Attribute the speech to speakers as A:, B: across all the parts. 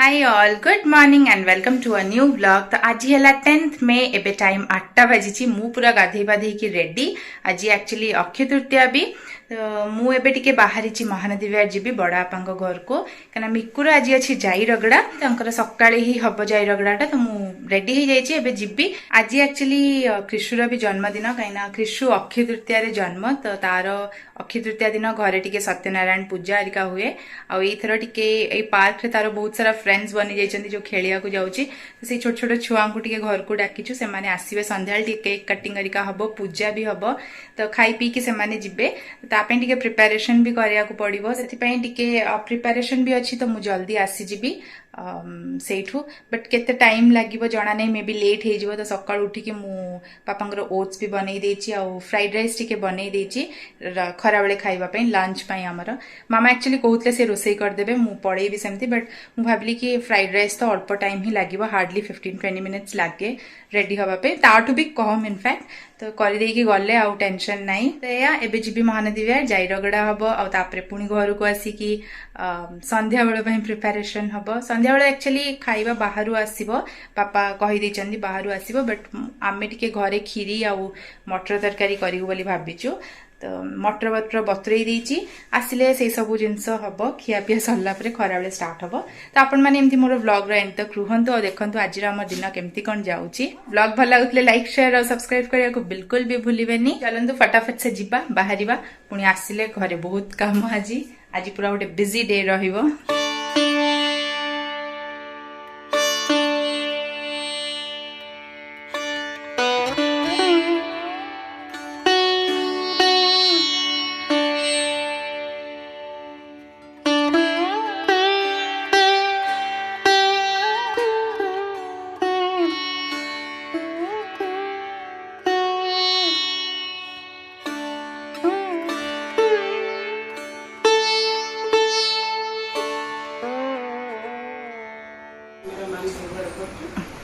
A: Hi all good morning and welcome to a new vlog. तो आज है 10th मे एबे टाइम 8टा बजी मु पूरा गाधे बाधे की रेडी। आज एक्चुअली अक्षय तृतीया भी तो मु एबे टिके बाहरी महानदी विहार जीवी बड़ापा घर को कहीं मिकुर आज अच्छी जाई रगड़ा तर सकाळे ही हम जाई रगड़ाटा तो मु रेडी हो जाइए जीवी। आज एक्चुअली कृषुर भी जन्मदिन कहीं कृषु अक्षय तृतीया जन्म तो तार अक्षय तृतीया दिन घरे टिके सत्यनारायण पूजा हरिका हुए आईथर टिके पार्क रे तार बहुत सारा फ्रेंड्स बनी जाइए जो खेलिया को जाऊँगी से छोट छोट छुआ को टिके घर को डाकिचु से माने आसीबे संध्या केक कटिंग हरिका हम पूजा भी हम तो खाई पी के से जिबे टिके प्रिपरेशन भी करिया को पड़िबो सेति पई टिके प्रिपरेशन भी अच्छी तो मु जल्दी आसी जीबी सेठू बट केते टाइम लागिबो जना नै मे बी लेट हे जिवो तो सकाळ उठी के मु पापांगर ओट्स भी बनै देछि आ फ्राइड राइस टिके बनै देछि खरा बेले खाइबा पई लंच पई हमर मामा एक्चुअली कहउतले से रोसई कर देबे मु पड़े भी सेमती बट मु भाबली कि फ्राइड राइस तो अल्प टाइम ही लागिबो हार्डली 15-20 मिनिट्स लागे रेडी हवा पे ताठू भी कम इनफैक्ट तो कर देकी गले आउ टेंशन नाही तो या एबे जीबी महानदी विहार जाई रगड़ा हबो आ तापरे पुणी घर को आसिकी संध्या बेले पई प्रिपरेशन हबो। संध्या बेले एक्चुअली खाइबा बाहरु आसीबो पापा कहि दैचंदी बाहरु आसीबो बट आमे टिके घरे खीरी आ मटर तरकारी करिगु बोली भाबिचु तो मटर बटर बतुरई देछि आसिले से सब जिनस हबो खिया पिया सरला परे खरा बेले स्टार्ट हबो। तो आपण माने एमती मोर व्लॉग रो एंड तक रुहंतु और देखंतु आज हमर दिन केमती कोन जाउची। व्लॉग भल लागुतले लाइक शेयर और सब्सक्राइब करिया को बिल्कुल भी भूलिबेनी। चलंतु फटाफट से जिबा बाहरिबा पुणी आसिले घरे बहुत काम आज पूरा गोटे बिजी डे रहिबो।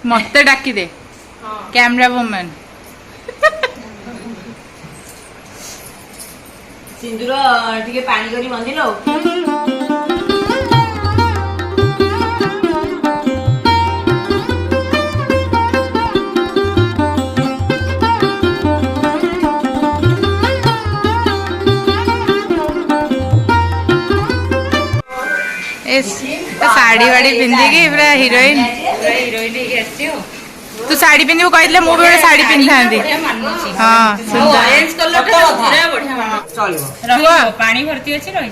A: मत डाकी दे कैमरा वुमन
B: सिंदूर टिके पानी करी बंदिलो
A: साड़ी वाड़ी पिंधिकी पूरा हीरोइन तू साड़ी पिंधु कहले मु भी साड़ी पिंधांदी हां
B: ऑरेंज कलर पूरा बढ़िया चलो पानी भर्ती अछि रही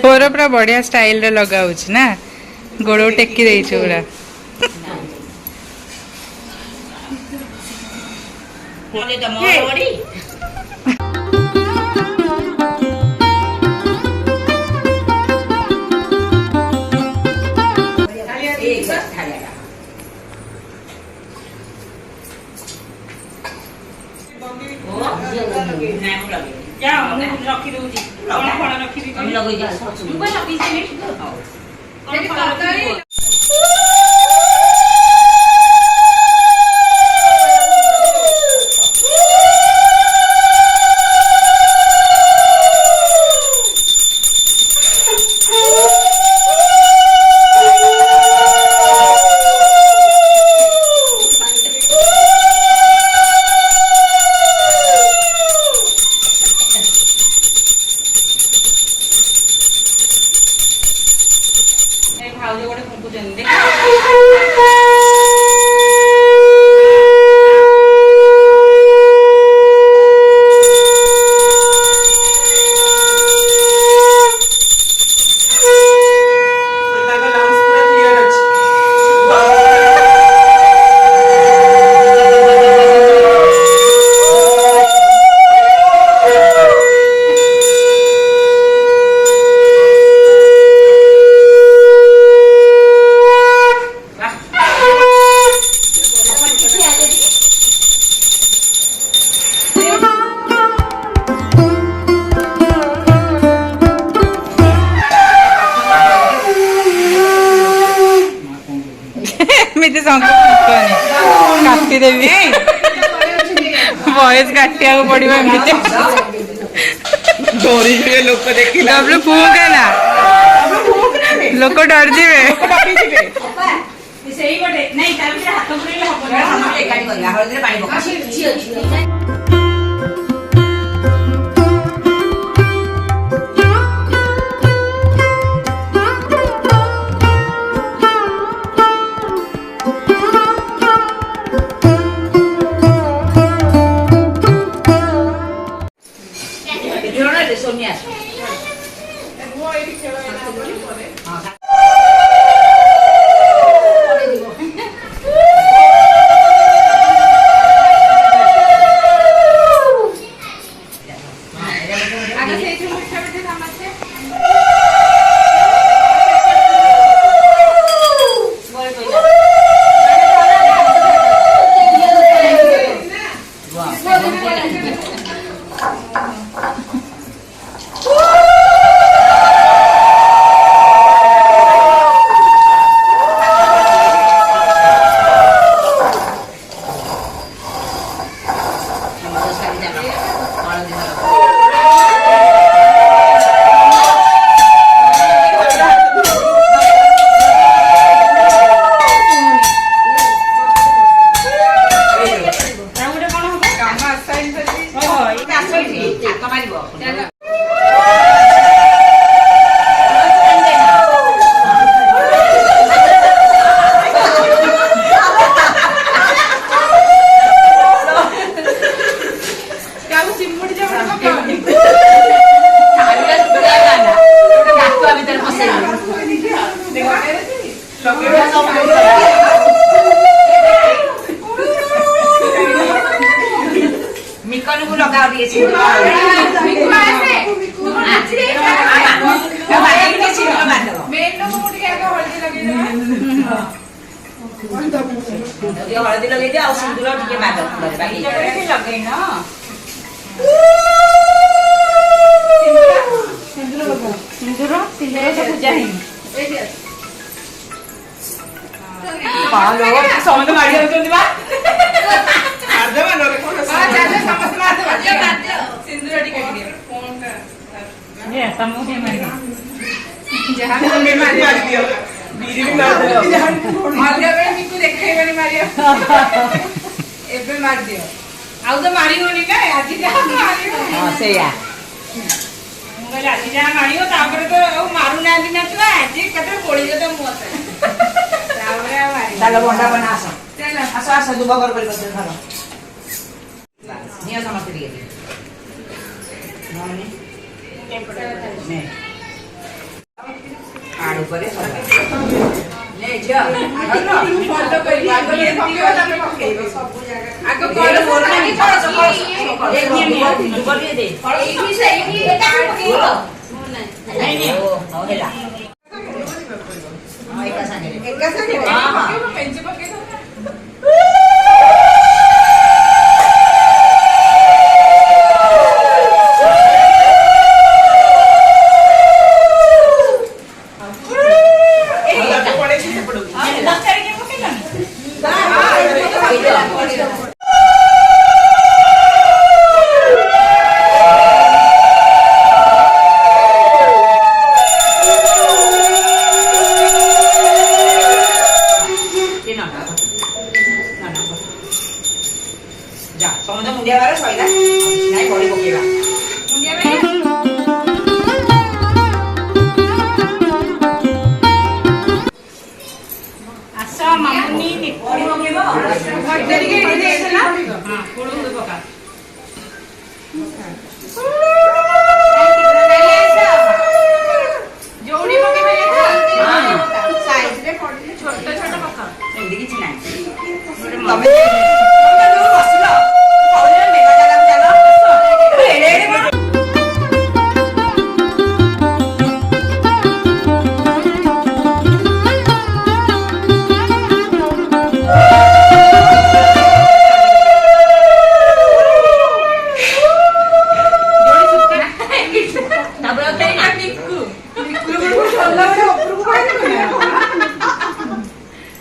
A: तोर पूरा बढ़िया स्टाइल रे लगाउछ ना गोड़ो टेकी देइ पूरा
B: कोने त मोरडी रखी दउची कोन रखी दी हम लगै जा सचु कोन रखी छै ने तरकारी भाउज गोटे फुंकुचंदी
A: ଏମିତି ଶଙ୍ଖ ଫୁଙ୍କନି କାଟିଦେବି ଭଏସ କାଟିବାକୁ ପଡିବ ଏମିତି
C: ଡରିଯିବେ ଲୋକ ଦେଖିଲା
A: ତାପରେ ଫୁଙ୍କ ହେଲା ଲୋକ ଡରିଯିବେ
B: ସେଇ ଗୋଟେ ନାଇଁ ତା ଭିତରେ ହାତ ପୁରେଇଲେ ହବନି ଏକାଠି କରିବା ହଳଦୀରେ ପାଣି ପକା सोनिया हलदी लगे सिंदूर टे लगे न सिंदूर पूजा समस्त मारी मारी होनी ना आज आज जहाँ मार तो मारू ना आज कते कोड़ी तो मुँह बंडा बना आस आस आस दुब घर कर समस्त आड़ू पर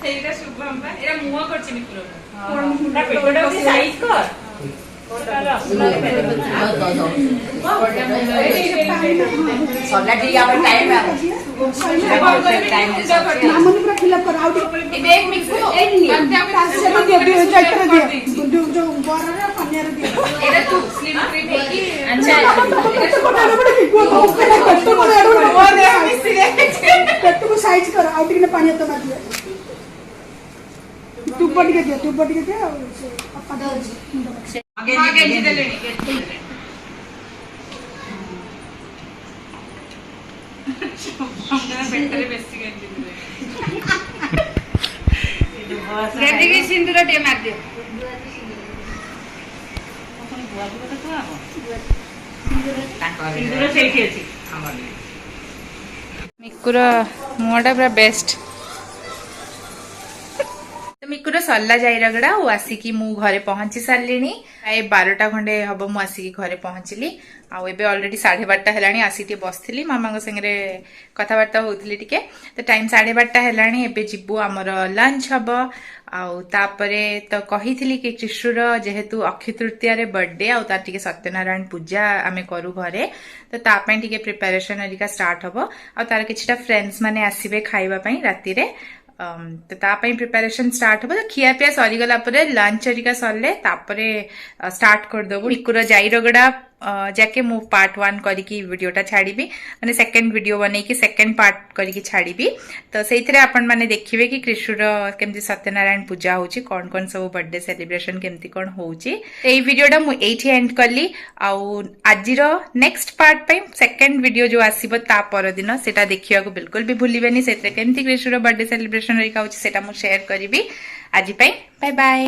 B: ସେଇଟା ଶୁଭମ ବା ଏରା ମୁହ କରିଛି ମିକୁର ତା ପେଟଟା ବି ସାଇଜ କର
C: ସରିଲା ଟିକେ ଆମର ଟାଇମ୍ ଆଉ
D: ମାମୁନି ପୁରା ଫିଲଅପ କର ଆଉ ଟିକେ ଯୋଉ ବରର କନ୍ୟାର ଦିଅ ପେଟକୁ ସାଇଜ କର ଆଉ ଟିକେ ପାଣି ହାତ ମାରିଦିଅ ତୁବ ଟିକେ ଦିଅ ଆଉ ଅପା ଦଉଛି
B: ସିନ୍ଦୁର ଟିକେ ମାରିଦିଅ ସିନ୍ଦୁର ସେଇଠି ଅଛି
A: ମିକୁର ମୁହଁଟା ପୁରା ବେଷ୍ଟ। ମିକୁର ସରିଲା ଯାଇରଗଡ଼ା ଆଉ ଆସିକି ମୁଁ ଘରେ ପହଞ୍ଚି ସାରିଲିଣି। ପ୍ରାୟ 12ଟା ଖଣ୍ଡେ ହବ ମୁଁ ଆସିକି ଘରେ ପହଞ୍ଚିଲି। ଆଉ ଏବେ ଅଲରେଡି 12:30 ହେଲାଣି। ଆସିକି ଟିକେ ବସିଥିଲି ମାମାଙ୍କ ସାଙ୍ଗରେ କଥାବାର୍ତ୍ତା ହଉଥିଲି ଟିକେ। ତ ଟାଇମ୍ 12:30 ହେଲାଣି। ଏବେ ଯିବୁ ଆମର ଲଞ୍ଚ ହବ। ଆଉ ତାପରେ ତ କହିଥିଲି କି କ୍ରିଶୁର ଯେହେତୁ ଅକ୍ଷୟ ତୃତୀୟାରେ ବର୍ଥଡେ ଆଉ ତାର ଟିକେ ସତ୍ୟନାରାୟଣ ପୂଜା ଆମେ କରୁ ଘରେ, ତ ତା ପାଇଁ ଟିକେ ପ୍ରିପାରେସନ୍ ହେରିକା ଷ୍ଟାର୍ଟ ହବ। ଆଉ ତାର କିଛିଟା ଫ୍ରେଣ୍ଡସ୍ ମାନେ ଆସିବେ ଖାଇବା ପାଇଁ ରାତିରେ। ତ ତା ପାଇଁ ପ୍ରିପାରେସନ୍ ଷ୍ଟାର୍ଟ ହବ। ତ ଖିଆ ପିଆ ସରିଗଲା ପରେ ଲଞ୍ଚ ହେରିକା ସରିଲେ ତାପରେ ଷ୍ଟାର୍ଟ କରିଦେବୁ। ମିକୁର ଯାଇରଗଡ଼ା ଯାକେ ମୁଁ ପାର୍ଟ 1 କରିକି ଭିଡ଼ିଓଟା ଛାଡ଼ିବି, ମାନେ ସେକେଣ୍ଡ ଭିଡ଼ିଓ ବନେଇକି ସେକେଣ୍ଡ ପାର୍ଟ କରିକି ଛାଡ଼ିବି। ତ ସେଇଥିରେ ଆପଣମାନେ ଦେଖିବେ କି କ୍ରିଶୁର କେମିତି ସତ୍ୟନାରାୟଣ ପୂଜା ହଉଛି, କ'ଣ କ'ଣ ସବୁ ବର୍ଥଡେ ସେଲିବ୍ରେସନ୍ କେମିତି କ'ଣ ହଉଛି। ଏଇ ଭିଡ଼ିଓଟା ମୁଁ ଏଇଠି ଏଣ୍ଡ କଲି। ଆଉ ଆଜିର ନେକ୍ସଟ ପାର୍ଟ ପାଇଁ ସେକେଣ୍ଡ ଭିଡ଼ିଓ ଯୋଉ ଆସିବ ତା ପରଦିନ ସେଟା ଦେଖିବାକୁ ବିଲକୁଲ ବି ଭୁଲିବେନି। ସେଥିରେ କେମିତି କ୍ରିଶୁର ବର୍ଥଡେ ସେଲିବ୍ରେସନ୍ ହେରିକା ହଉଛି ସେଟା ମୁଁ ସେୟାର କରିବି। ଆଜି ପାଇଁ ବାଏ ବାଏ।